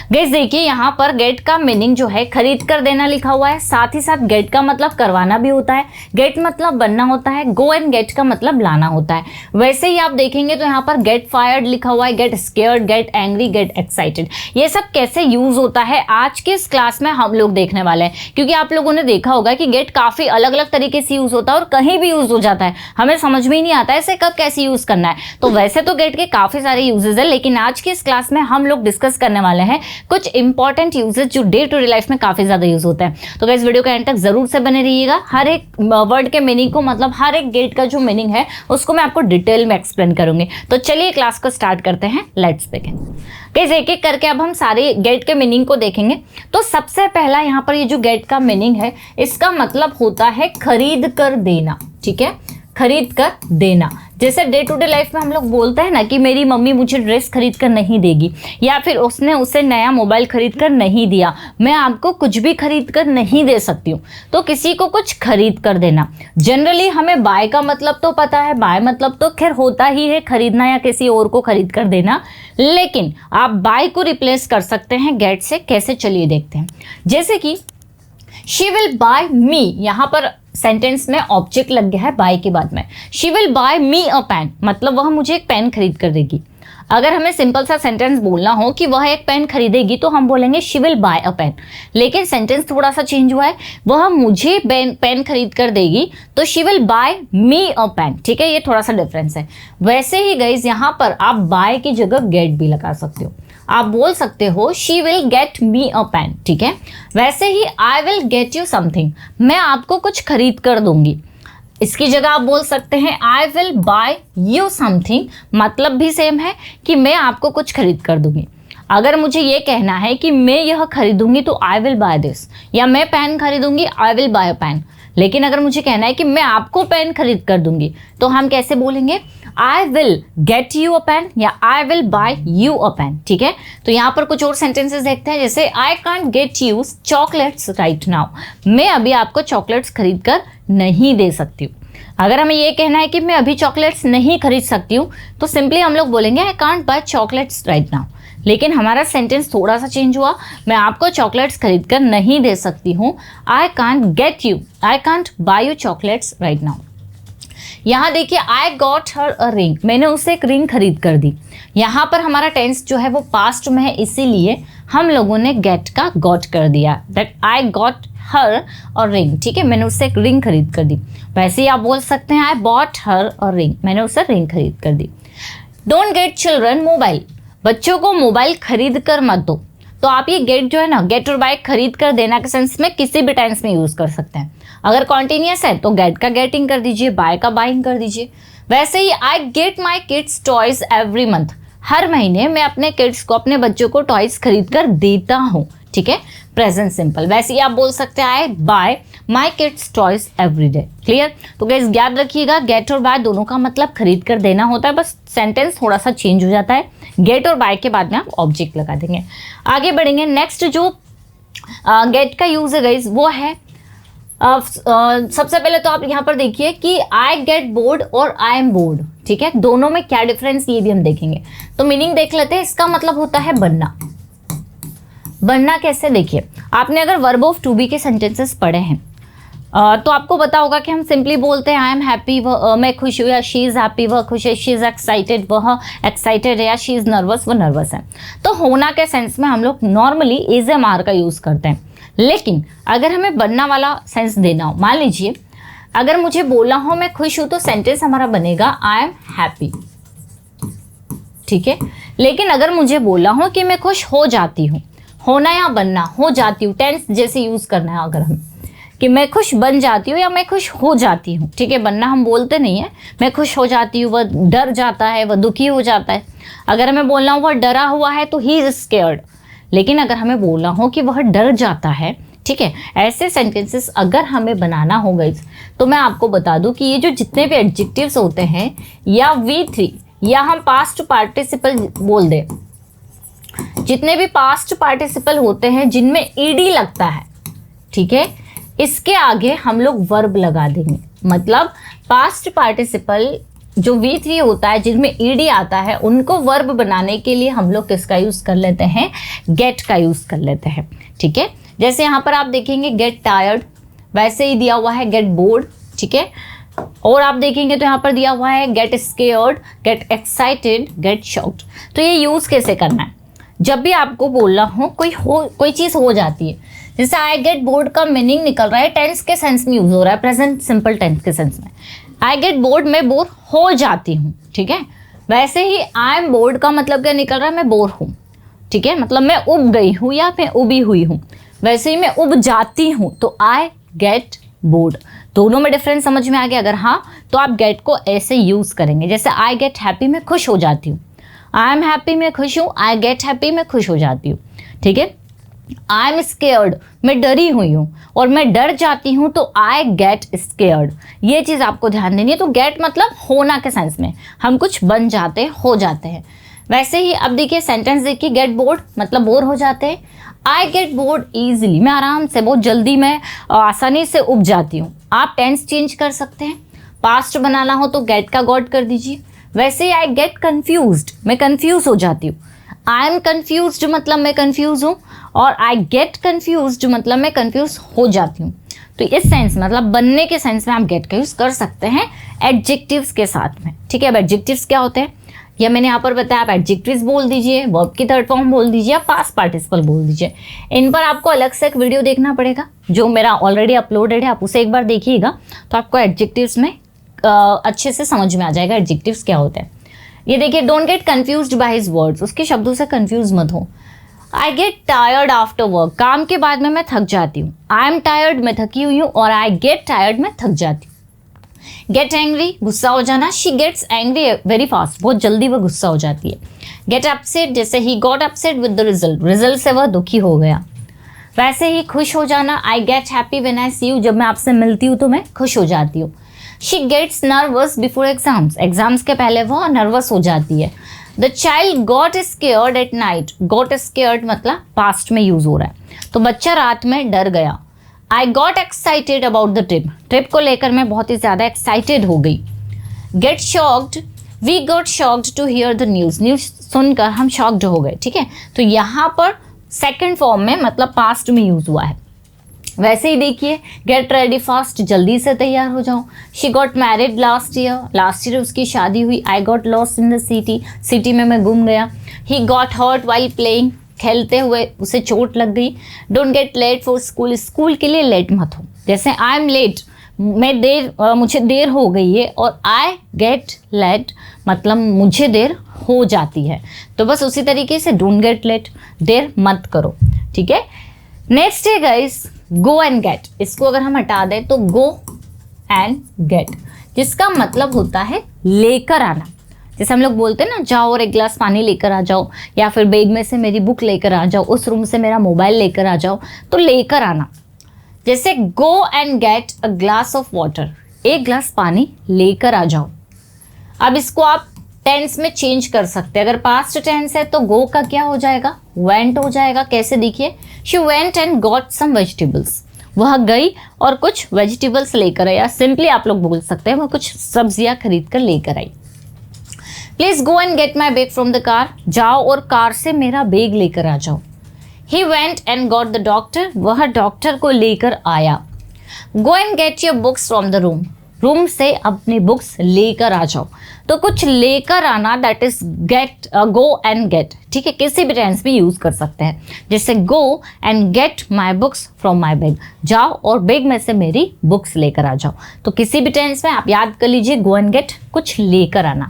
Guys देखिए यहाँ पर गेट का मीनिंग जो है खरीद कर देना लिखा हुआ है, साथ ही साथ गेट का मतलब करवाना भी होता है, गेट मतलब बनना होता है, गो एंड गेट का मतलब लाना होता है। वैसे ही आप देखेंगे तो यहाँ पर गेट फायर्ड लिखा हुआ है, get scared, get angry, get excited. ये सब कैसे यूज होता है आज के इस क्लास में हम लोग देखने वाले हैं, क्योंकि आप लोगों ने देखा होगा कि गेट काफी अलग अलग तरीके से यूज होता है और कहीं भी यूज हो जाता है, हमें समझ में ही नहीं आता है इसे कब कैसे यूज करना है। तो वैसे तो गेट के काफी सारे यूजेस है, लेकिन आज की इस क्लास में हम लोग डिस्कस करने वाले हैं कुछ इंपॉर्टेंट यूजेस जो डे टू डे लाइफ में काफी ज्यादा यूज होते हैं। तो गाइस वीडियो के एंड तक जरूर से बने रहिएगा। हर एक वर्ड के मीनिंग को, मतलब हर एक गेट का जो मीनिंग है उसको मैं आपको डिटेल में एक्सप्लेन करूंगी। तो चलिए क्लास को स्टार्ट करते हैं, लेट्स बिगिन। गाइस एक एक करके अब हम सारे गेट के मीनिंग को देखेंगे। तो सबसे पहला यहाँ पर ये जो गेट का मीनिंग है, इसका मतलब होता है खरीद कर देना। ठीक है, खरीद कर देना। जैसे डे टू डे लाइफ में हम लोग बोलते हैं ना कि मेरी मम्मी मुझे ड्रेस खरीद कर नहीं देगी, या फिर उसने उसे नया मोबाइल खरीद कर नहीं दिया, मैं आपको कुछ भी खरीद कर नहीं दे सकती हूँ। तो किसी को कुछ खरीद कर देना। जनरली हमें बाय का मतलब तो पता है, बाय मतलब तो खैर होता ही है खरीदना या किसी और को खरीद कर देना, लेकिन आप बाय को रिप्लेस कर सकते हैं गेट से। कैसे, चलिए देखते हैं। जैसे कि शी विल बाय मी, यहाँ पर सेंटेंस में ऑब्जेक्ट लग गया है बाय के बाद में। She will buy me a pen, मतलब वह मुझे एक पेन खरीद कर देगी। अगर हमें सिंपल सा सेंटेंस बोलना हो कि वह एक पेन खरीदेगी तो हम बोलेंगे she will buy a pen, लेकिन सेंटेंस थोड़ा सा चेंज हुआ है, वह मुझे पेन खरीद कर देगी तो she will buy me a pen. ठीक है, ये थोड़ा सा डिफरेंस है। वैसे ही गाइस यहाँ पर आप बाय की जगह गेट भी लगा सकते हो, आप बोल सकते हो she will get me a pen. ठीक है, वैसे ही I will get you something, मैं आपको कुछ खरीद कर दूंगी। इसकी जगह आप बोल सकते हैं आई विल बाय यू समथिंग, मतलब भी सेम है कि मैं आपको कुछ खरीद कर दूंगी। अगर मुझे ये कहना है कि मैं यह खरीदूंगी तो आई विल बाय दिस, या मैं पेन खरीदूंगी I will buy a pen. लेकिन अगर मुझे कहना है कि मैं आपको पेन खरीद कर दूंगी तो हम कैसे बोलेंगे, I will get you a pen या I will buy you a pen. ठीक है, तो यहाँ पर कुछ और सेंटेंसेस देखते हैं। जैसे I can't get you chocolates right now, मैं अभी आपको चॉकलेट्स खरीद कर नहीं दे सकती हूँ। अगर हमें ये कहना है कि मैं अभी चॉकलेट्स नहीं खरीद सकती हूँ तो सिंपली हम लोग बोलेंगे I can't buy chocolates right now. लेकिन हमारा सेंटेंस थोड़ा सा चेंज हुआ, मैं आपको चॉकलेट्स खरीद कर नहीं दे सकती हूँ, I can't get you, I can't buy you chocolates right now. यहाँ देखिए I got her a ring, मैंने उसे एक रिंग खरीद कर दी। यहाँ पर हमारा टेंस जो है वो पास्ट में है, इसीलिए हम लोगों ने गेट का गॉट कर दिया, दैट आई गॉट हर और रिंग। ठीक है, मैंने उससे एक रिंग खरीद कर दी। वैसे ही आप बोल सकते हैं आई बॉट हर और रिंग, मैंने उसे रिंग खरीद कर दी। डोंट गेट चिल्ड्रन मोबाइल, बच्चों को मोबाइल खरीद कर मत दो। तो आप ये गेट जो है ना, गेट और बाय खरीद कर देना के सेंस में किसी भी टेंस में यूज कर सकते हैं। अगर कॉन्टिन्यूअस है तो गेट का गेटिंग कर दीजिए, बाय का बाइंग कर दीजिए। वैसे ही I get my kids toys every month, हर महीने मैं अपने किड्स को, अपने बच्चों को टॉयज खरीद कर देता हूँ। ठीक है, प्रेजेंट सिंपल। वैसे ही आप बोल सकते हैं I buy my kids toys every day. Clear? तो गाइस याद रखिएगा गेट और बाय दोनों का मतलब खरीद कर देना होता है, बस सेंटेंस थोड़ा सा चेंज हो जाता है। गेट और बाय के बाद में आप ऑब्जेक्ट लगा देंगे। आगे बढ़ेंगे। नेक्स्ट जो गेट का यूज है गाइस वो है सबसे पहले तो आप यहाँ पर देखिए कि आई गेट बोर्ड और आई एम बोर्ड। ठीक है, दोनों में क्या डिफरेंस ये भी हम देखेंगे। तो मीनिंग देख लेते हैं। इसका मतलब होता है बनना। बनना कैसे, देखिए आपने अगर वर्ब ऑफ टू बी के सेंटेंसेस पढ़े हैं तो आपको पता होगा कि हम सिंपली बोलते हैं आई एम हैप्पी, मैं खुश हूँ, या शी इज़ हैप्पी, वह खुश है, शी इज़ एक्साइटेड, वह एक्साइटेड है, या शी इज़ नर्वस, वह नर्वस है। तो होना के सेंस में हम लोग नॉर्मली इज एम आर का यूज़ करते हैं। लेकिन अगर हमें बनना वाला सेंस देना हो, मान लीजिए अगर मुझे बोलना हो मैं खुश हूँ, तो सेंटेंस हमारा बनेगा आई एम हैप्पी। ठीक है, लेकिन अगर मुझे बोलना हो कि मैं खुश हो जाती हूँ, होना या बनना, हो जाती हूँ टेंस जैसे यूज करना है अगर हम, कि मैं खुश बन जाती हूँ या मैं खुश हो जाती हूँ। ठीक है, बनना हम बोलते नहीं है, मैं खुश हो जाती हूँ, वह डर जाता है, वह दुखी हो जाता है। अगर हमें बोलना हो वह डरा हुआ है तो ही इज स्केयर्ड। लेकिन अगर हमें बोलना हो कि वह डर जाता है, ठीक है, ऐसे सेंटेंसेस अगर हमें बनाना होगा तो मैं आपको बता दूं कि ये जो जितने भी एडजेक्टिव्स होते हैं या V3 या हम पास्ट पार्टिसिपल बोल दें, जितने भी पास्ट पार्टिसिपल होते हैं जिनमें ईडी लगता है, ठीक है, इसके आगे हम लोग वर्ब लगा देंगे। मतलब पास्ट पार्टिसिपल जो V3 होता है जिसमें ed आता है उनको वर्ब बनाने के लिए हम लोग किसका यूज कर लेते हैं, गेट का यूज कर लेते हैं। ठीक है, जैसे यहाँ पर आप देखेंगे गेट टायर्ड, वैसे ही दिया हुआ है गेट बोर्ड। ठीक है, और आप देखेंगे तो यहाँ पर दिया हुआ है get scared, get excited, get shocked. तो ये यूज कैसे करना है, जब भी आपको बोलना हो कोई चीज़ हो जाती है, जैसे आई गेट बोर्ड का मीनिंग निकल रहा है टेंस के सेंस में यूज हो रहा है, प्रेजेंट सिंपल टेंस के सेंस में। आई गेट बोर्ड में बोर हो जाती हूँ। ठीक है, वैसे ही आई एम बोर्ड का मतलब क्या निकल रहा है, मैं बोर हूँ। ठीक है, मतलब मैं उब गई हूँ या मैं उबी हुई हूँ। वैसे ही मैं उब जाती हूँ तो आई गेट बोर्ड। दोनों में डिफरेंस समझ में आ गया? अगर हाँ तो आप गेट को ऐसे यूज करेंगे, जैसे आई गेट हैप्पी मैं खुश हो जाती हूँ, आई एम हैप्पी मैं खुश हूँ, आई गेट हैप्पी मैं खुश हो जाती हूँ। ठीक है, आई एम स्केयर्ड मैं डरी हुई हूँ और मैं डर जाती हूँ तो आई गेट स्केयर्ड। ये चीज़ आपको ध्यान देनी है। तो गेट मतलब होना के सेंस में, हम कुछ बन जाते हो जाते हैं। वैसे ही अब देखिए सेंटेंस देखिए, गेट बोर्ड मतलब बोर हो जाते हैं। आई गेट बोर्ड ईजिली मैं आराम से, बहुत जल्दी, मैं आसानी से उब जाती हूँ। आप टेंस चेंज कर सकते हैं, पास्ट बनाना हो तो गेट का गॉट कर दीजिए। वैसे ही आई गेट कन्फ्यूज्ड मैं कन्फ्यूज हो जाती हूँ। आई एम कन्फ्यूज्ड मतलब मैं कन्फ्यूज हूँ, और आई गेट कन्फ्यूज्ड मतलब मैं कन्फ्यूज हो जाती हूँ। तो इस सेंस मतलब बनने के सेंस में आप गेट का यूज कर सकते हैं एडजेक्टिव्स के साथ में। ठीक है, अब एडजेक्टिव्स क्या होते हैं या मैंने यहाँ पर बताया, आप एडजेक्टिव्स बोल दीजिए, वर्ब की थर्ड फॉर्म बोल दीजिए, या पास्ट पार्टिसिपल बोल दीजिए। इन पर आपको अलग से एक वीडियो देखना पड़ेगा जो मेरा ऑलरेडी अपलोडेड है, आप उसे एक बार देखिएगा तो आपको एडजेक्टिव्स में अच्छे से समझ में आ जाएगा एडजेक्टिव्स क्या होते हैं। ये देखिए, don't get confused by his words, उसके शब्दों से कन्फ्यूज मत हो। I get tired after work, काम के बाद में मैं थक जाती हूँ। आई एम टायर्ड मैं थकी हुई हूँ, और आई गेट टायर्ड मैं थक जाती हूँ। गेट एंग्री गुस्सा हो जाना, she gets angry very fast, बहुत जल्दी वह गुस्सा हो जाती है। गेट अपसेट जैसे he got upset with the result, result से वह दुखी हो गया। वैसे ही खुश हो जाना, I get happy when I see you, जब मैं आपसे मिलती हूँ तो मैं खुश हो जाती हूँ। She gets nervous before exams, exams के पहले वह नर्वस हो जाती है। The child got scared at night, got scared मतलब पास्ट में यूज हो रहा है, तो बच्चा रात में डर गया। I got excited about the trip, trip को लेकर मैं बहुत ही ज़्यादा एक्साइटेड हो गई। Get shocked, we got shocked to hear the news, news सुनकर हम शॉक्ड हो गए। ठीक है, तो यहाँ पर सेकंड फॉर्म में मतलब पास्ट में यूज हुआ है। वैसे ही देखिए, गेट रेडी फास्ट, जल्दी से तैयार हो जाओ। She got married last year उसकी शादी हुई। I got lost in the city, city में मैं गुम गया। He got hurt while playing, खेलते हुए उसे चोट लग गई। Don't get late for school, school के लिए लेट मत हो। जैसे आई एम लेट मुझे देर हो गई है, और आई गेट लेट मतलब मुझे देर हो जाती है। तो बस उसी तरीके से डोंट गेट लेट, देर मत करो। ठीक है, नेक्स्ट है गाइस गो एंड गेट। इसको अगर हम हटा दें तो गो एंड गेट, जिसका मतलब होता है लेकर आना। जैसे हम लोग बोलते हैं ना, जाओ और एक गिलास पानी लेकर आ जाओ, या फिर बैग में से मेरी बुक लेकर आ जाओ, उस रूम से मेरा मोबाइल लेकर आ जाओ, तो लेकर आना। जैसे गो and get a glass of water, एक गिलास पानी लेकर आ जाओ। अब इसको आप टेंस में चेंज कर सकते हैं। अगर पास्ट टेंस है तो गो का क्या हो जाएगा, वेंट हो जाएगा। कैसे देखिए, she went and got some vegetables, वह गई और कुछ वेजिटेबल्स लेकर आई, या सिंपली आप लोग बोल सकते हैं वह कुछ सब्जियां खरीद कर लेकर आई। Please go and get my bag from the car, जाओ और कार से मेरा बैग लेकर आ जाओ। He went and got the doctor, वह डॉक्टर को लेकर आया। Go and get your books from the room, room से अपनी बुक्स लेकर आ जाओ। तो कुछ लेकर आना, that is get, go and get. ठीक है, किसी भी टेंस में यूज कर सकते हैं। जैसे गो and get my books from my bag, जाओ और बैग में से मेरी बुक्स लेकर आ जाओ। तो किसी भी टेंस में आप याद कर लीजिए, गो एंड गेट कुछ लेकर आना।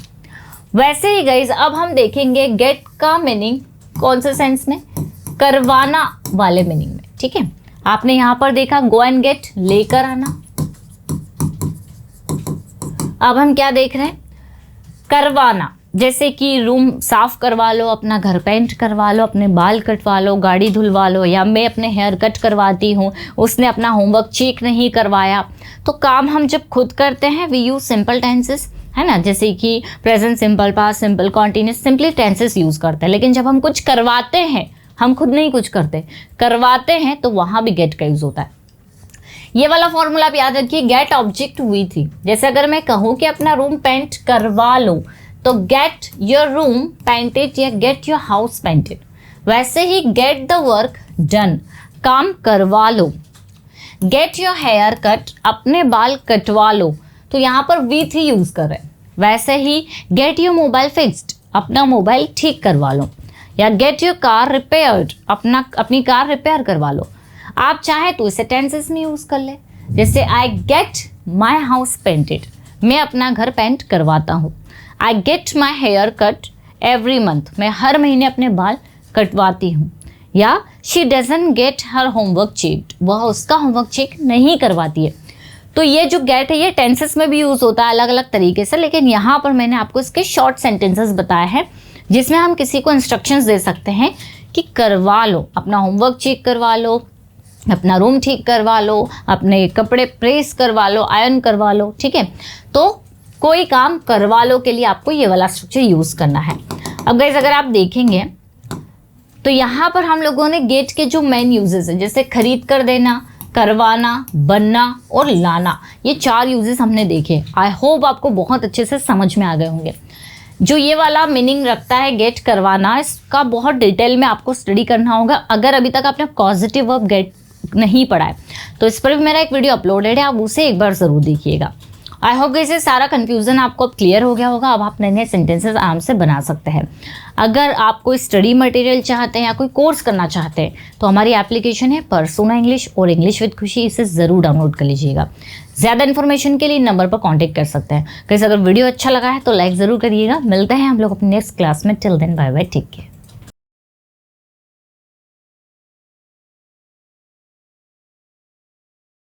वैसे ही गाइज अब हम देखेंगे गेट का मीनिंग कौन से सेंस में, करवाना वाले मीनिंग में। ठीक है, आपने यहां पर देखा गो एंड गेट लेकर आना। अब हम क्या देख रहे हैं, करवाना। जैसे कि रूम साफ करवा लो, अपना घर पेंट करवा लो, अपने बाल कटवा लो, गाड़ी धुलवा लो, या मैं अपने हेयर कट करवाती हूँ, उसने अपना होमवर्क चेक नहीं करवाया। तो काम हम जब खुद करते हैं वी यूज सिंपल टेंसेस, है ना, जैसे कि present simple, past simple, continuous, simply tenses use करते हैं। लेकिन जब हम कुछ करवाते हैं, हम खुद नहीं कुछ करते, करवाते हैं, तो वहां भी गेट का यूज होता है। ये वाला फॉर्मूला आप याद रखिए, गेट ऑब्जेक्ट V3। जैसे अगर मैं कहूँ कि अपना रूम पेंट करवा लो तो गेट योर रूम पेंटेड या गेट योर हाउस पेंटेड। वैसे ही गेट द वर्क डन, काम करवा लो। गेट योर हेयर कट, अपने बाल कटवा लो, तो यहाँ पर V3 यूज कर रहे हैं। वैसे ही गेट योर मोबाइल फिक्स्ड, अपना मोबाइल ठीक करवा लो, या गेट योर कार रिपेयर्ड, अपनी कार रिपेयर करवा लो। आप चाहे तो इसे टेंसेस में यूज कर ले, जैसे I get my house painted, मैं अपना घर पेंट करवाता हूँ। I get my hair cut every month, मैं हर महीने अपने बाल कटवाती हूँ। या she doesn't get her homework checked, वह उसका होमवर्क चेक नहीं करवाती है। तो ये जो गेट है ये टेंसेस में भी यूज होता है अलग अलग तरीके से, लेकिन यहाँ पर मैंने आपको इसके शॉर्ट सेंटेंसेस बताए हैं जिसमें हम किसी को इंस्ट्रक्शंस दे सकते हैं कि करवा लो, अपना होमवर्क चेक करवा लो, अपना रूम ठीक करवा लो, अपने कपड़े प्रेस करवा लो, आयरन करवा लो। ठीक है, तो कोई काम करवा लो के लिए आपको ये वाला स्ट्रक्चर यूज करना है। अब गाइस अगर आप देखेंगे तो यहाँ पर हम लोगों ने गेट के जो मेन यूजेस है, जैसे खरीद कर देना, करवाना, बनना और लाना, ये 4 यूजेस हमने देखे। आई होप आपको बहुत अच्छे से समझ में आ गए होंगे। जो ये वाला मीनिंग रखता है गेट करवाना, इसका बहुत डिटेल में आपको स्टडी करना होगा। अगर अभी तक आपने कॉजेटिव वर्ब गेट नहीं पढ़ा है तो इस पर भी मेरा एक वीडियो अपलोडेड है, आप उसे एक बार ज़रूर देखिएगा। आई होप कि इससे सारा कन्फ्यूज़न आपको अब क्लियर हो गया होगा। अब आप नए नए सेंटेंसेस आराम से बना सकते हैं। अगर आप कोई स्टडी मटेरियल चाहते हैं या कोई कोर्स करना चाहते हैं तो हमारी एप्लीकेशन है परसोना इंग्लिश और इंग्लिश विद खुशी, इसे ज़रूर डाउनलोड कर लीजिएगा। ज़्यादा इन्फॉर्मेशन के लिए नंबर पर कांटेक्ट कर सकते हैं। कैसे अगर वीडियो अच्छा लगा है तो लाइक ज़रूर करिएगा। मिलते हैं हम लोग अपनी नेक्स्ट क्लास में। Till then bye bye, take care.